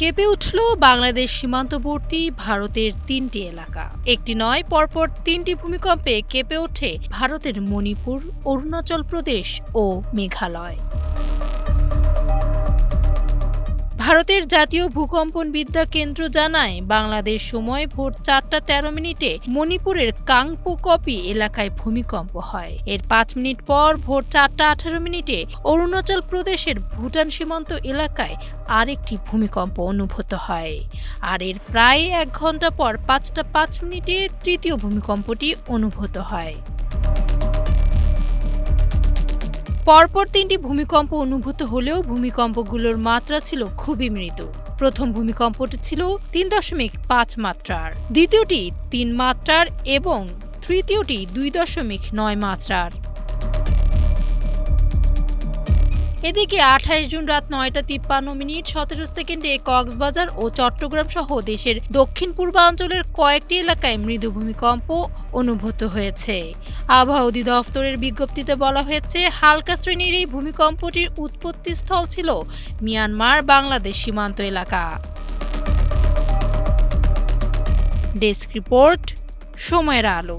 কেঁপে উঠল বাংলাদেশ সীমান্তবর্তী ভারতের তিনটি এলাকা। একটি নয়, পরপর তিনটি ভূমিকম্পে কেঁপে ওঠে ভারতের মণিপুর, অরুণাচল প্রদেশ ও মেঘালয়। ভারতের জাতীয় ভূকম্পন বিদ্যা কেন্দ্র জানায়, বাংলাদেশ সময় ভোর ৪টা ১৩ মিনিটে মণিপুরের কাংপোকপি এলাকায় ভূমিকম্প হয়। এর ৫ মিনিট পর ভোর ৪টা ১৮ মিনিটে অরুণাচল প্রদেশের ভুটান সীমান্ত এলাকায় আরেকটি ভূমিকম্প অনুভূত হয়। আর এর প্রায় ১ ঘন্টা পর ৫টা ৫ মিনিটে তৃতীয় ভূমিকম্পটি অনুভূত হয়। পরপর তিনটি ভূমিকম্প অনুভূত হলেও ভূমিকম্পগুলোর মাত্রা ছিল খুবই মৃদু। প্রথম ভূমিকম্পটি ছিল ৩.৫ মাত্রার, দ্বিতীয়টি ৩ মাত্রার এবং তৃতীয়টি ২.৯ মাত্রার। এদিকে ২৮ জুন রাত ৯টা ৫৩ মিনিট ১৭ সেকেন্ডে কক্সবাজার ও চট্টগ্রাম সহ দেশের দক্ষিণ পূর্বাঞ্চলের কয়েকটি এলাকায় মৃদু ভূমিকম্প অনুভূত হয়েছে। আবহাওয়া অধিদপ্তরের বিজ্ঞপ্তিতে বলা হয়েছে, হালকা শ্রেণীর এই ভূমিকম্পটির উৎপত্তিস্থল ছিল মিয়ানমার বাংলাদেশ সীমান্ত এলাকা। ডেস্ক রিপোর্ট, সময়ের আলো।